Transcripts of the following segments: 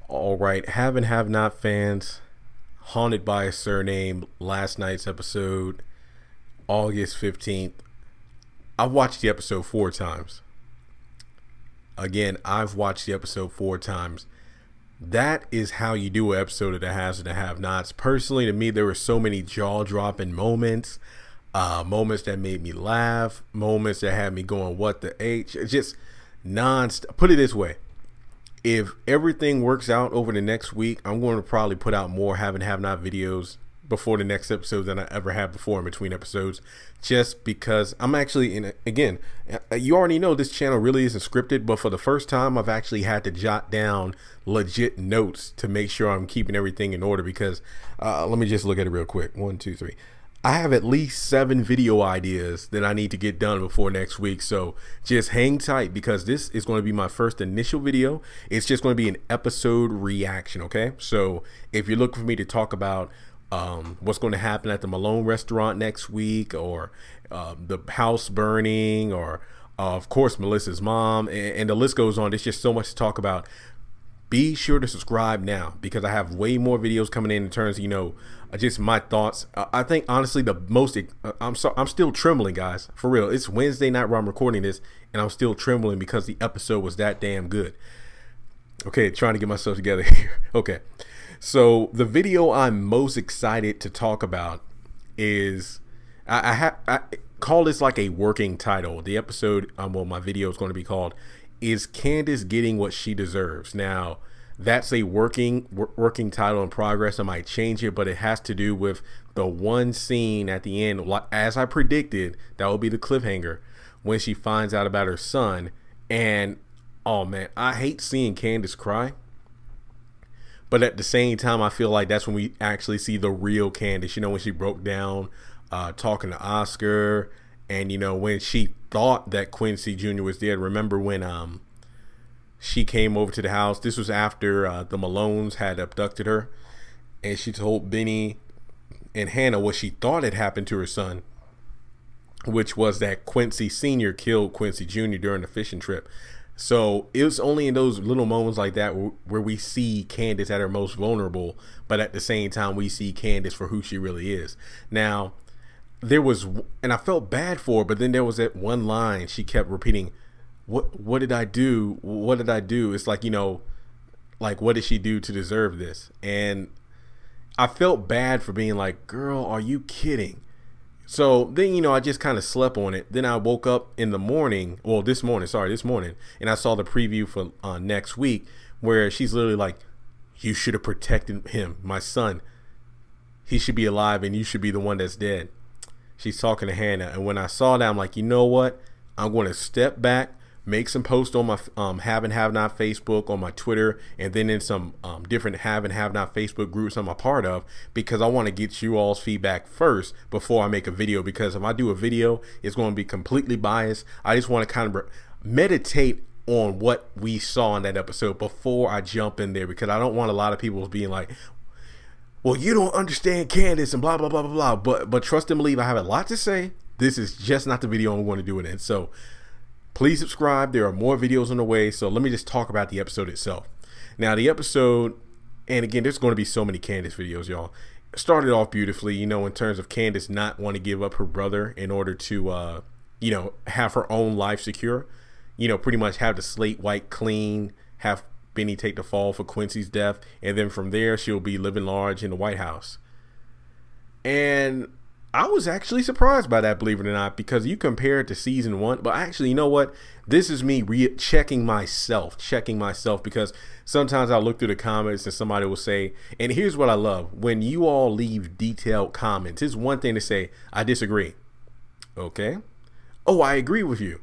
All right, have and have not fans, haunted by a surname. Last night's episode, August 15th. I've watched the episode 4 times. Again, I've watched the episode 4 times. That is how you do an episode of the haves and the have nots. Personally, to me, there were so many jaw dropping moments, moments that made me laugh, moments that had me going, what the H? It's just non-stop. Put it this way. If everything works out over the next week, I'm going to probably put out more have and have not videos before the next episode than I ever have before in between episodes, just because I'm actually in. Again, you already know this channel really isn't scripted, but for the first time I've actually had to jot down legit notes to make sure I'm keeping everything in order, because let me just look at it real quick. 1 2 3, I have at least 7 video ideas that I need to get done before next week. So just hang tight, because this is going to be my first initial video. It's just going to be an episode reaction. Okay, so if you're looking for me to talk about what's going to happen at the Malone restaurant next week, or the house burning, or of course Melissa's mom, and the list goes on. There's just so much to talk about. Be sure to subscribe now, because I have way more videos coming in terms of, you know, just my thoughts. I think honestly the most I'm still trembling, guys, for real. It's Wednesday night where I'm recording this, and I'm still trembling because the episode was that damn good. Okay, trying to get myself together here. Okay, so the video I'm most excited to talk about is I call this like a working title. The episode, well, my video is going to be called "Is Candace Getting What She Deserves?" Now, that's a working title in progress. I might change it, but it has to do with the one scene at the end, as I predicted, that will be the cliffhanger, when she finds out about her son. And oh man, I hate seeing Candace cry, but at the same time, I feel like that's when we actually see the real Candace. You know, when she broke down talking to Oscar, and you know, when she thought that Quincy Jr. was dead. Remember when she came over to the house? This was after the Malones had abducted her, and she told Benny and Hannah what she thought had happened to her son, which was that Quincy Sr. killed Quincy Jr. during the fishing trip. So it was only in those little moments like that where we see Candace at her most vulnerable, but at the same time we see Candace for who she really is. Now, there was, and I felt bad for her, but then there was that one line she kept repeating, what did I do? What did I do? It's like, you know, like, what did she do to deserve this? And I felt bad for being like, girl, are you kidding? So then, you know, I just kind of slept on it. Then I woke up in the morning, well, this morning, and I saw the preview for next week, where she's literally like, you should have protected him, my son. He should be alive, and you should be the one that's dead. She's talking to Hannah, and when I saw that, I'm like, you know what? I'm going to step back, make some posts on my have and have not Facebook, on my Twitter, and then in some different have and have not Facebook groups I'm a part of, because I want to get you all's feedback first before I make a video. Because if I do a video, it's going to be completely biased. I just want to kind of meditate on what we saw in that episode before I jump in there, because I don't want a lot of people being like, well, you don't understand Candace and blah blah blah blah blah. But trust and believe, I have a lot to say. This is just not the video I'm going to do it in. So please subscribe. There are more videos on the way. So let me just talk about the episode itself. Now, the episode, and again, there's going to be so many Candace videos, y'all. Started off beautifully, you know, in terms of Candace not want to give up her brother in order to, you know, have her own life secure. You know, pretty much have the slate wiped clean, have Benny take the fall for Quincy's death, and then from there she'll be living large in the White House. And I was actually surprised by that, believe it or not, because you compare it to season 1. But actually, you know what? This is me checking myself, because sometimes I'll look through the comments and somebody will say, and here's what I love: when you all leave detailed comments, it's one thing to say, I disagree. Okay. Oh, I agree with you.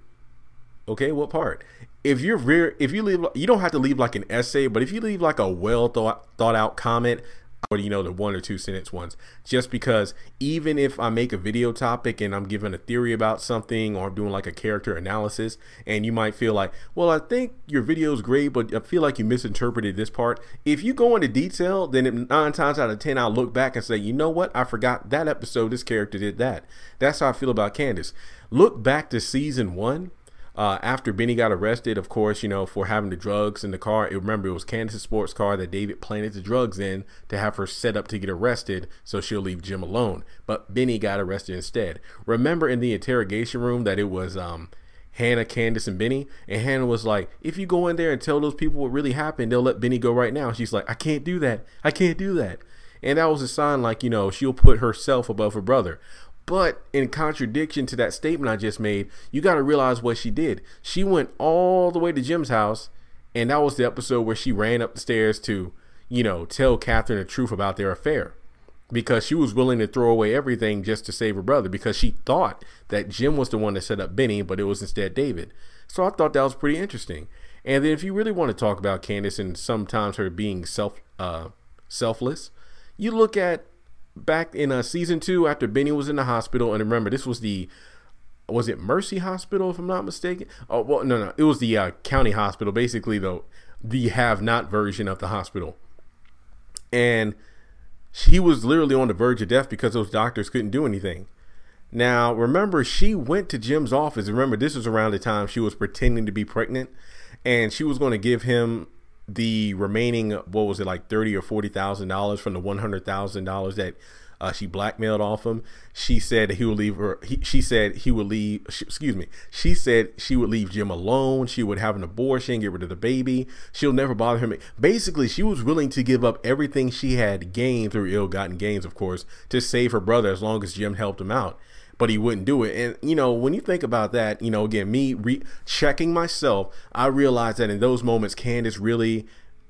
Okay, what part? If you leave, you don't have to leave like an essay, but if you leave like a well thought out comment, or, you know, the 1 or 2 sentence ones, just because even if I make a video topic and I'm giving a theory about something, or I'm doing like a character analysis, and you might feel like, well, I think your video is great, but I feel like you misinterpreted this part. If you go into detail, then 9 times out of 10, I'll look back and say, you know what? I forgot that episode. This character did that. That's how I feel about Candace. Look back to season 1. After Benny got arrested, of course, for having the drugs in the car, remember it was Candace's sports car that David planted the drugs in to have her set up to get arrested so she'll leave Jim alone. But Benny got arrested instead. Remember in the interrogation room that it was Hannah, Candace, and Benny, and Hannah was like, if you go in there and tell those people what really happened, they'll let Benny go right now. She's like, I can't do that. I can't do that. And that was a sign like, she'll put herself above her brother. But in contradiction to that statement I just made, you got to realize what she did. She went all the way to Jim's house, and that was the episode where she ran up the stairs to, tell Kathryn the truth about their affair, because she was willing to throw away everything just to save her brother, because she thought that Jim was the one that set up Benny, but it was instead David. So I thought that was pretty interesting. And then if you really want to talk about Candace and sometimes her being selfless, you look at back in season 2 after Benny was in the hospital, and remember this was was it Mercy Hospital if I'm not mistaken? Oh well, no, it was the county hospital, basically the have-not version of the hospital, and he was literally on the verge of death because those doctors couldn't do anything. Now remember, she went to Jim's office. Remember, this was around the time she was pretending to be pregnant, and she was going to give him the remaining, what was it, like $30,000 or $40,000 from the $100,000 that she blackmailed off him. She said he would leave her. She said he would leave. She said she would leave Jim alone. She would have an abortion, get rid of the baby. She'll never bother him. Basically, she was willing to give up everything she had gained through ill-gotten gains, of course, to save her brother as long as Jim helped him out. But he wouldn't do it. And, when you think about that, again, me checking myself, I realized that in those moments, Candace really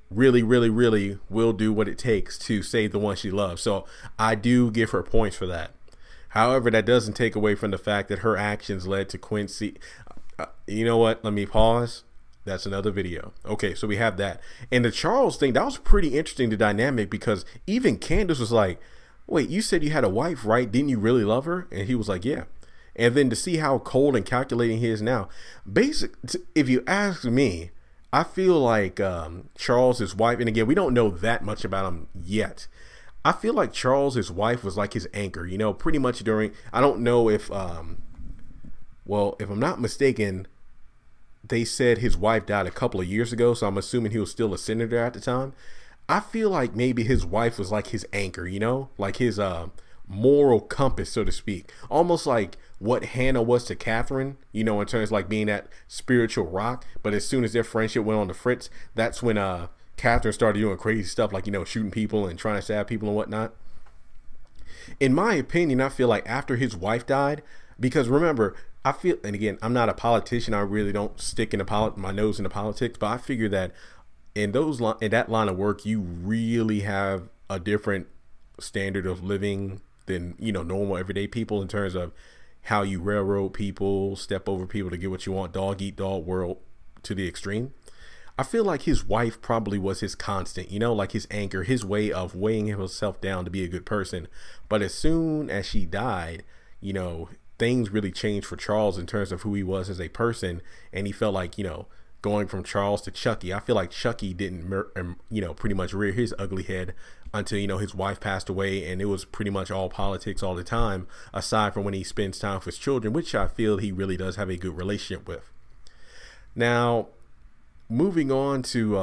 will do what it takes to save the one she loves. So I do give her points for that. However, that doesn't take away from the fact that her actions led to Quincy. You know what? Let me pause. That's another video. Okay, so we have that. And the Charles thing, that was pretty interesting, the dynamic, because even Candace was like, wait, you said you had a wife, right? Didn't you really love her? And he was like, yeah. And then to see how cold and calculating he is now, if you ask me, I feel like Charles's wife, and again, we don't know that much about him yet. I feel like Charles's wife was like his anchor, pretty much during, I don't know if, well, if I'm not mistaken, they said his wife died a couple of years ago, so I'm assuming he was still a senator at the time. I feel like maybe his wife was like his anchor, like his moral compass, so to speak, almost like what Hannah was to Kathryn, in terms of like being that spiritual rock. But as soon as their friendship went on the fritz, that's when Kathryn started doing crazy stuff like, shooting people and trying to stab people and whatnot. In my opinion, I feel like after his wife died, because remember, I feel, and again, I'm not a politician, I really don't stick in my nose into politics, but I figure that in that line of work, you really have a different standard of living than normal everyday people, in terms of how you railroad people, step over people to get what you want, dog eat dog world to the extreme. I feel like his wife probably was his constant, like his anchor, his way of weighing himself down to be a good person. But as soon as she died, things really changed for Charles in terms of who he was as a person, and he felt like going from Charles to Chucky. I feel like Chucky didn't, pretty much rear his ugly head until, his wife passed away, and it was pretty much all politics all the time, aside from when he spends time with his children, which I feel he really does have a good relationship with. Now, moving on to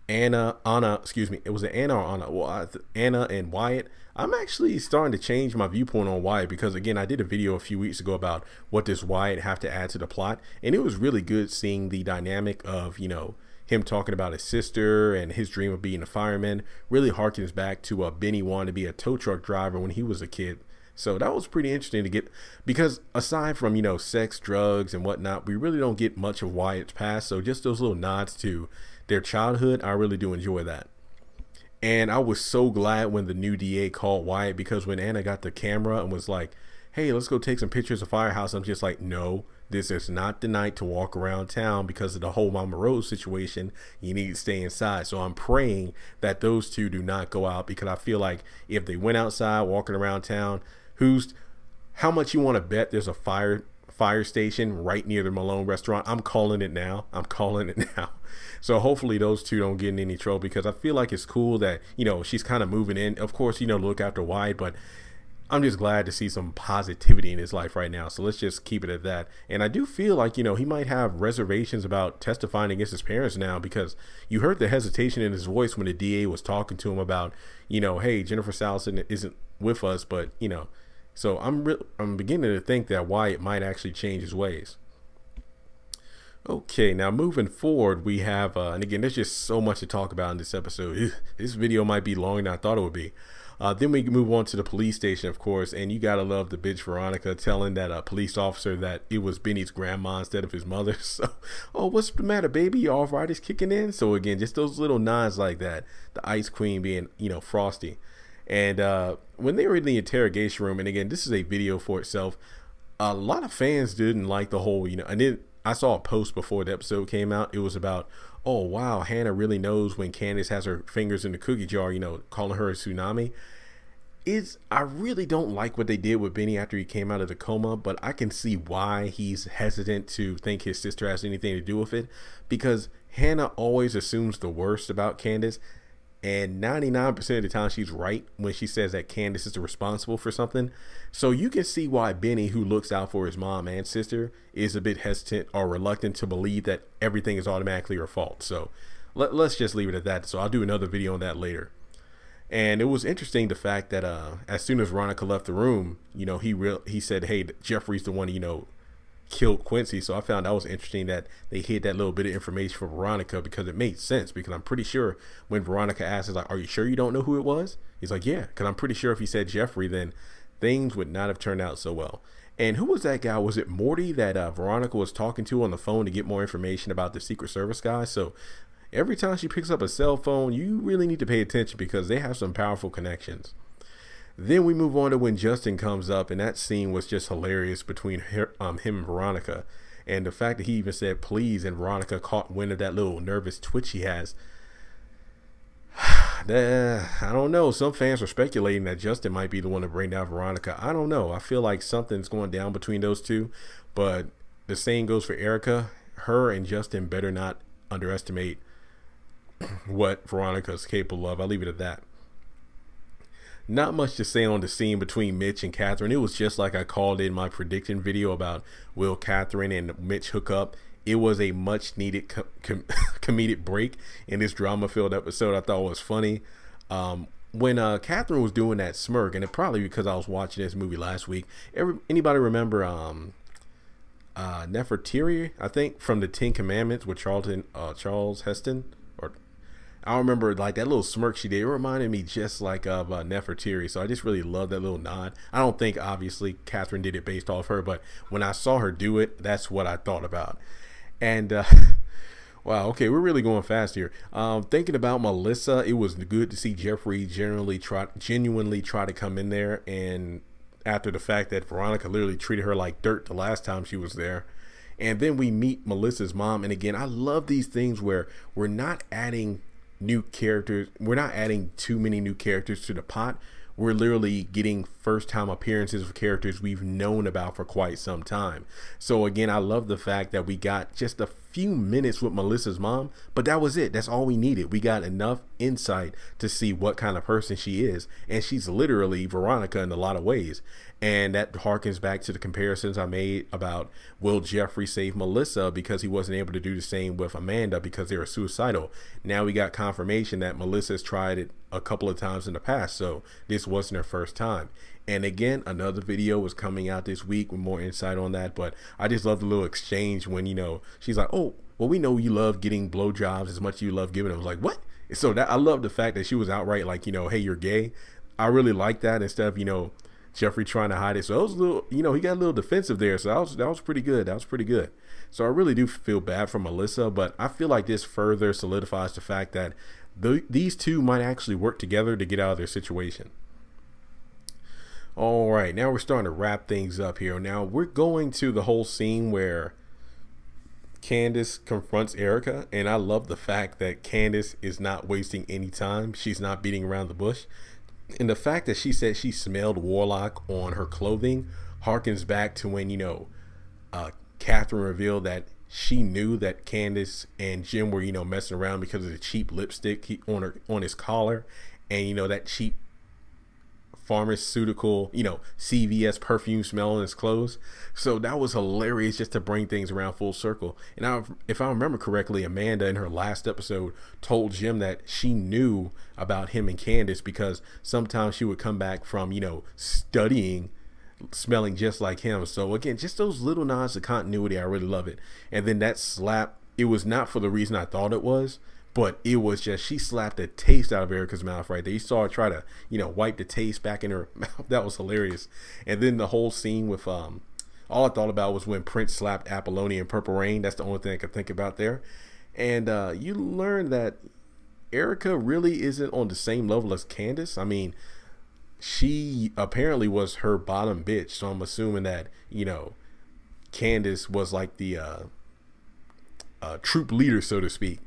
Anna, it was Anna or Anna? Well, Anna and Wyatt. I'm actually starting to change my viewpoint on Wyatt, because again, I did a video a few weeks ago about what does Wyatt have to add to the plot, and it was really good seeing the dynamic of him talking about his sister and his dream of being a fireman. Really harkens back to Benny wanting to be a tow truck driver when he was a kid. So that was pretty interesting to get, because aside from sex, drugs, and whatnot, we really don't get much of Wyatt's past. So just those little nods to their childhood, I really do enjoy that. And I was so glad when the new DA called Wyatt, because when Anna got the camera and was like, hey, let's go take some pictures of Firehouse, I'm just like, no, this is not the night to walk around town because of the whole Mama Rose situation. You need to stay inside. So I'm praying that those two do not go out, because I feel like if they went outside walking around town, how much you want to bet there's a fire station right near the Malone restaurant? I'm calling it now. So hopefully those two don't get in any trouble, because I feel like it's cool that she's kind of moving in, of course, look after Wyatt, but I'm just glad to see some positivity in his life right now. So let's just keep it at that. And I do feel like, you know, he might have reservations about testifying against his parents now, because you heard the hesitation in his voice when the DA was talking to him about, you know, hey, Jennifer Salison isn't with us, but, you know, so I'm beginning to think that Wyatt might actually change his ways. Okay, now moving forward, we have, and again, there's just so much to talk about in this episode. This video might be longer than I thought it would be. Then we move on to the police station, of course, and you gotta love the bitch Veronica telling that police officer that it was Benny's grandma instead of his mother. So, oh, what's the matter, baby? Your arthritis kicking in? So again, just those little nods like that. The Ice Queen being, you know, Frosty. And when they were in the interrogation room, and again, this is a video for itself, a lot of fans didn't like the whole, you know, and then I saw a post before the episode came out. It was about, oh, wow, Hannah really knows when Candace has her fingers in the cookie jar, you know, calling her a tsunami. I really don't like what they did with Benny after he came out of the coma, but I can see why he's hesitant to think his sister has anything to do with it, because Hannah always assumes the worst about Candace, and 99% of the time she's right when she says that Candace is responsible for something. So you can see why Benny, who looks out for his mom and sister, is a bit hesitant or reluctant to believe that everything is automatically her fault. So let's just leave it at that. So I'll do another video on that later. And it was interesting, the fact that as soon as Veronica left the room, you know, he said, hey, Jeffrey's the one, you know, killed Quincy. So I found that was interesting that they hid that little bit of information for Veronica, because it made sense, because I'm pretty sure when Veronica asked, like, are you sure you don't know who it was? He's like, yeah, because I'm pretty sure if he said Jeffrey, then things would not have turned out so well. And who was that guy? Was it Morty that Veronica was talking to on the phone to get more information about the Secret Service guy? So every time she picks up a cell phone, you really need to pay attention, because they have some powerful connections. Then we move on to when Justin comes up, and that scene was just hilarious between him and Veronica. And the fact that he even said please, and Veronica caught wind of that little nervous twitch he has. I don't know. Some fans are speculating that Justin might be the one to bring down Veronica. I don't know. I feel like something's going down between those two. But the same goes for Erica. Her and Justin better not underestimate what Veronica's capable of. I'll leave it at that. Not much to say on the scene between Mitch and Kathryn. It was just like I called in my prediction video about will Kathryn and Mitch hook up. It was a much needed comedic break in this drama filled episode. I thought was funny. When Kathryn was doing that smirk, and it probably because I was watching this movie last week. Anybody remember Nefertiri, I think, from the Ten Commandments with Charles Heston? I remember, like, that little smirk she did. It reminded me just like of Nefertiri. So I just really love that little nod. I don't think, obviously, Kathryn did it based off her, but when I saw her do it, that's what I thought about. And wow, okay, we're really going fast here. Thinking about Melissa, it was good to see Jeffrey genuinely try to come in there, and after the fact that Veronica literally treated her like dirt the last time she was there. And then we meet Melissa's mom, and again, I love these things where we're not adding new characters. We're not adding too many new characters to the pot. We're literally getting first time appearances of characters we've known about for quite some time. So again, I love the fact that we got just a few minutes with Melissa's mom, but that was it. That's all we needed. We got enough insight to see what kind of person she is, and she's literally Veronica in a lot of ways. And that harkens back to the comparisons I made about will Jeffrey save Melissa because he wasn't able to do the same with Amanda because they were suicidal. Now we got confirmation that Melissa's tried it a couple of times in the past, so this wasn't her first time. And again, another video was coming out this week with more insight on that, but I just love the little exchange when, you know, she's like, oh, well, we know you love getting blowjobs as much as you love giving them. I was like, what? So that I love the fact that she was outright like, you know, hey, you're gay. I really like that, instead of, you know, Jeffrey trying to hide it. So it was a little, you know, he got a little defensive there. So that was pretty good. That was pretty good. So I really do feel bad for Melissa, but I feel like this further solidifies the fact that these two might actually work together to get out of their situation. All right, now we're starting to wrap things up here. Now we're going to the whole scene where Candace confronts Erica, and I love the fact that Candace is not wasting any time. She's not beating around the bush. And the fact that she said she smelled warlock on her clothing harkens back to when, you know, Kathryn revealed that she knew that Candace and Jim were, you know, messing around because of the cheap lipstick on his collar, and, you know, that cheap pharmaceutical, CVS perfume smell in his clothes. So that was hilarious, just to bring things around full circle. And if I remember correctly, Amanda in her last episode told Jim that she knew about him and Candace because sometimes she would come back from, studying smelling just like him. So again, just those little nods of continuity, I really love it. And then that slap, it was not for the reason I thought it was, but it was just, she slapped the taste out of Erica's mouth right there. You saw her try to, wipe the taste back in her mouth. That was hilarious. And then the whole scene with, all I thought about was when Prince slapped Apollonia in Purple Rain. That's the only thing I could think about there. And you learn that Erica really isn't on the same level as Candace. I mean, she apparently was her bottom bitch. So I'm assuming that, Candace was like the troop leader, so to speak.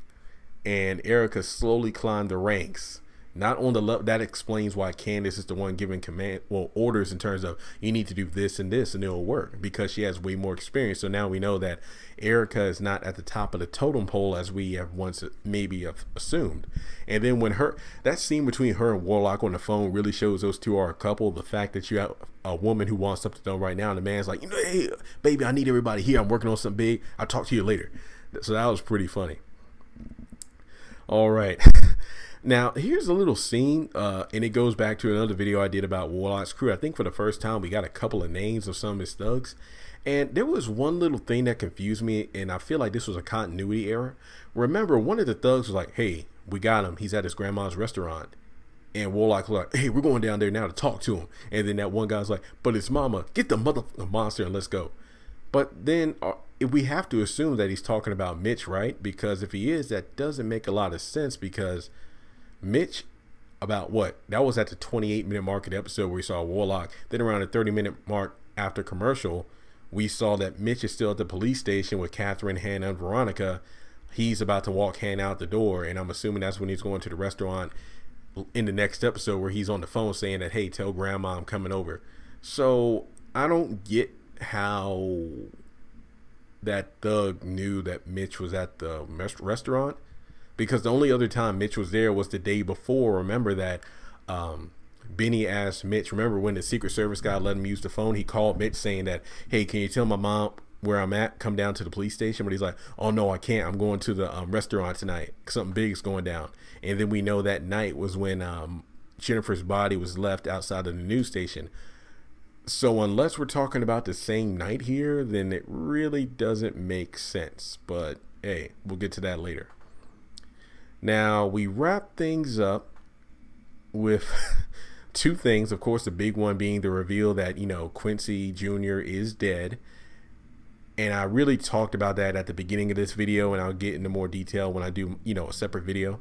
And Erica slowly climbed the ranks. Not on the level. That explains why Candace is the one giving orders in terms of you need to do this and this and it'll work, because she has way more experience. So now we know that Erica is not at the top of the totem pole as we have once maybe assumed. And then when that scene between her and Warlock on the phone really shows those two are a couple. The fact that you have a woman who wants something done right now and the man's like, hey, baby, I need everybody here. I'm working on something big. I'll talk to you later. So that was pretty funny. All right. Now, here's a little scene, and it goes back to another video I did about Warlock's crew. I think for the first time, we got a couple of names of some of his thugs. And there was one little thing that confused me, and I feel like this was a continuity error. Remember, one of the thugs was like, hey, we got him. He's at his grandma's restaurant. And Warlock was like, hey, we're going down there now to talk to him. And then that one guy's like, but it's mama. Get the motherfucking monster and let's go. But then we have to assume that he's talking about Mitch, right? Because if he is, that doesn't make a lot of sense, because Mitch, about what? That was at the 28-minute mark of the episode where we saw Warlock. Then around the 30-minute mark after commercial, we saw that Mitch is still at the police station with Kathryn, Hannah, and Veronica. He's about to walk Hannah out the door, and I'm assuming that's when he's going to the restaurant in the next episode where he's on the phone saying that, hey, tell grandma I'm coming over. So I don't get how that thug knew that Mitch was at the restaurant, because the only other time Mitch was there was the day before. Remember that Benny asked Mitch, remember when the Secret Service guy let him use the phone, he called Mitch saying that, hey, can you tell my mom where I'm at, come down to the police station? But he's like, oh no, I can't, I'm going to the restaurant tonight, something big is going down. And then we know that night was when Jennifer's body was left outside of the news station. So unless we're talking about the same night here, then it really doesn't make sense. But hey, we'll get to that later. Now we wrap things up with two things. Of course, the big one being the reveal that, Quincy Jr. is dead. And I really talked about that at the beginning of this video, and I'll get into more detail when I do, a separate video.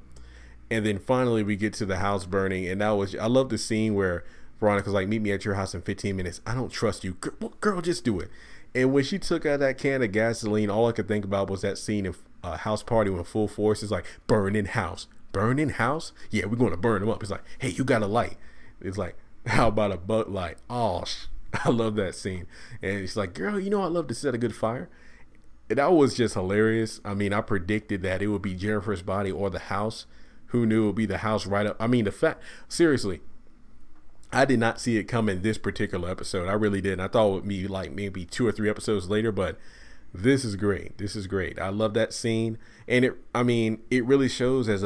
And then finally we get to the house burning, and I love the scene where Veronica's like, meet me at your house in 15 minutes. I don't trust you. Girl, just do it. And when she took out that can of gasoline, all I could think about was that scene in House Party when Full Force is like, burn in house. Burn in house? Yeah, we're going to burn them up. It's like, hey, you got a light. It's like, how about a butt light? Oh, I love that scene. And it's like, girl, I love to set a good fire. And that was just hilarious. I mean, I predicted that it would be Jennifer's body or the house. Who knew it would be the house right up? I mean, seriously, I did not see it coming this particular episode. I really didn't. I thought it would be like maybe 2 or 3 episodes later, but this is great. This is great. I love that scene. And it really shows, as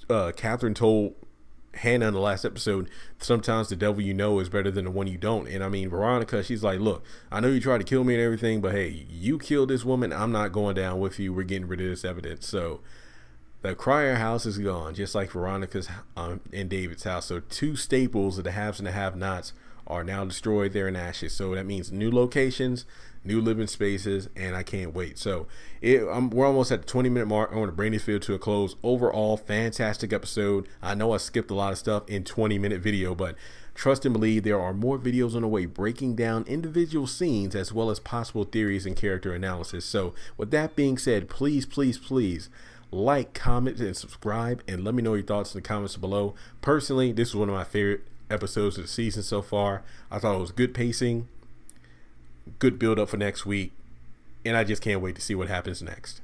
Kathryn told Hannah in the last episode, sometimes the devil is better than the one you don't. And I mean, Veronica, she's like, look, I know you tried to kill me and everything, but hey, you killed this woman. I'm not going down with you. We're getting rid of this evidence. So the Crier house is gone, just like Veronica's and David's house. So 2 staples of the haves and the have-nots are now destroyed. They're in ashes. So that means new locations, new living spaces, and I can't wait. So we're almost at the 20-minute mark. I want to bring this video to a close. Overall, fantastic episode. I know I skipped a lot of stuff in 20-minute video, but trust and believe there are more videos on the way breaking down individual scenes as well as possible theories and character analysis. So with that being said, please, please, please like, comment, and subscribe, and let me know your thoughts in the comments below. Personally, this is one of my favorite episodes of the season so far. I thought it was good pacing, good build up for next week, and I just can't wait to see what happens next.